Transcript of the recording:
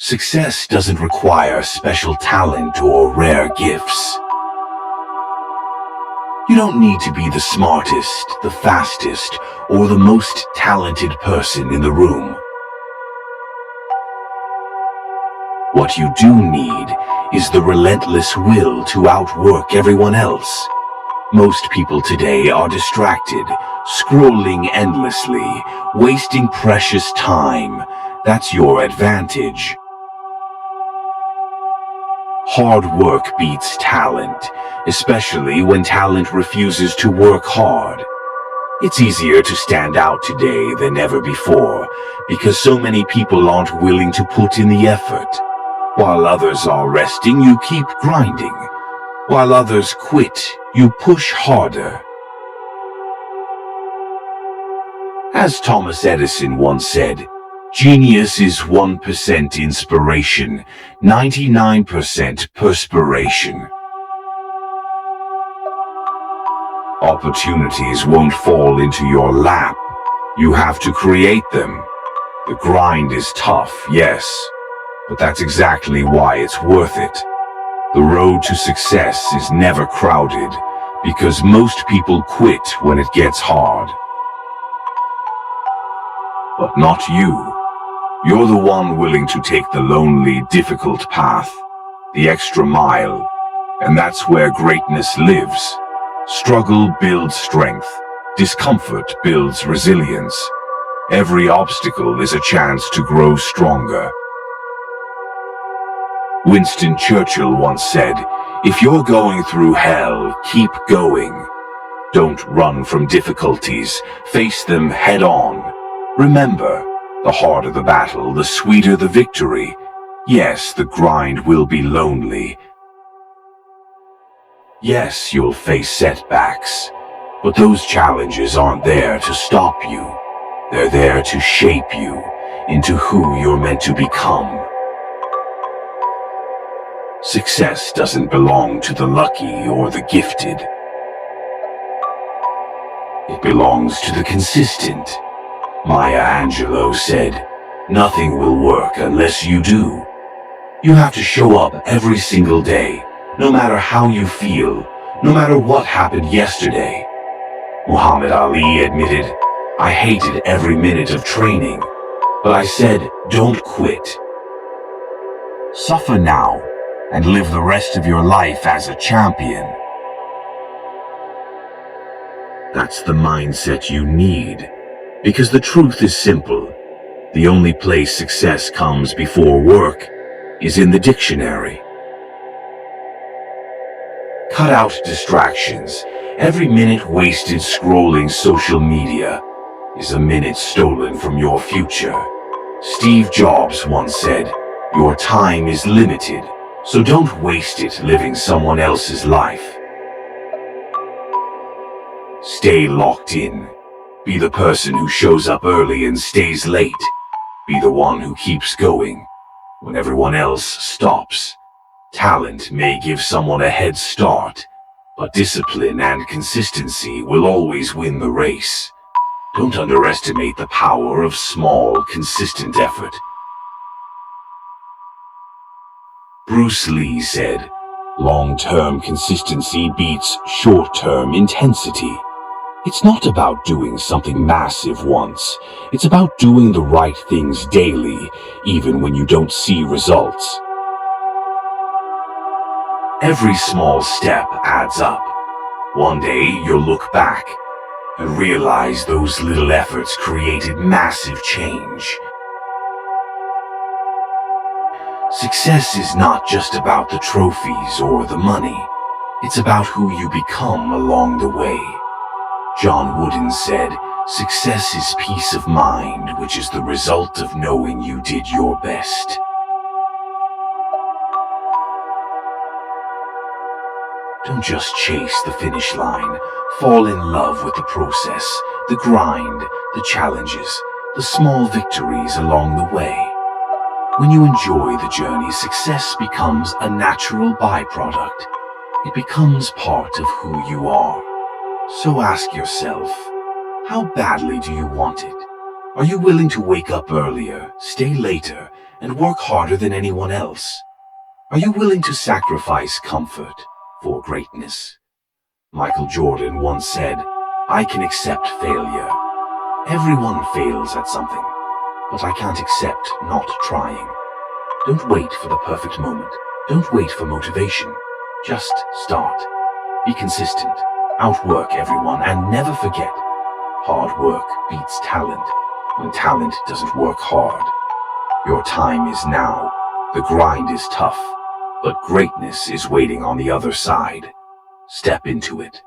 Success doesn't require special talent or rare gifts. You don't need to be the smartest, the fastest, or the most talented person in the room. What you do need is the relentless will to outwork everyone else. Most people today are distracted, scrolling endlessly, wasting precious time. That's your advantage. Hard work beats talent, especially when talent refuses to work hard. It's easier to stand out today than ever before because so many people aren't willing to put in the effort. While others are resting, you keep grinding. While others quit, you push harder. As Thomas Edison once said, genius is 1% inspiration, 99% perspiration. Opportunities won't fall into your lap. You have to create them. The grind is tough, yes, but that's exactly why it's worth it. The road to success is never crowded because most people quit when it gets hard. But not you. You're the one willing to take the lonely, difficult path, the extra mile, and that's where greatness lives. Struggle builds strength. Discomfort builds resilience. Every obstacle is a chance to grow stronger. Winston Churchill once said, "If you're going through hell, keep going. Don't run from difficulties, face them head on. Remember, the harder the battle, the sweeter the victory. Yes, the grind will be lonely. Yes, you'll face setbacks, but those challenges aren't there to stop you. They're there to shape you into who you're meant to become." Success doesn't belong to the lucky or the gifted. It belongs to the consistent. Maya Angelou said, "Nothing will work unless you do." You have to show up every single day, no matter how you feel, no matter what happened yesterday. Muhammad Ali admitted, "I hated every minute of training, but I said, don't quit." Suffer now and live the rest of your life as a champion. That's the mindset you need, because the truth is simple. The only place success comes before work is in the dictionary. Cut out distractions. Every minute wasted scrolling social media is a minute stolen from your future. Steve Jobs once said, "Your time is limited, so don't waste it living someone else's life." Stay locked in. Be the person who shows up early and stays late. Be the one who keeps going when everyone else stops. Talent may give someone a head start, but discipline and consistency will always win the race. Don't underestimate the power of small, consistent effort. Bruce Lee said, "Long-term consistency beats short-term intensity." It's not about doing something massive once. It's about doing the right things daily, even when you don't see results. Every small step adds up. One day you'll look back and realize those little efforts created massive change. Success is not just about the trophies or the money. It's about who you become along the way. John Wooden said, "Success is peace of mind, which is the result of knowing you did your best." Don't just chase the finish line. Fall in love with the process, the grind, the challenges, the small victories along the way. When you enjoy the journey, success becomes a natural byproduct. It becomes part of who you are. So ask yourself, how badly do you want it? Are you willing to wake up earlier, stay later, and work harder than anyone else? Are you willing to sacrifice comfort for greatness? Michael Jordan once said, "I can accept failure. Everyone fails at something, but I can't accept not trying." Don't wait for the perfect moment. Don't wait for motivation. Just start. Be consistent. Outwork everyone, and never forget, hard work beats talent when talent doesn't work hard. Your time is now. The grind is tough, but greatness is waiting on the other side. Step into it.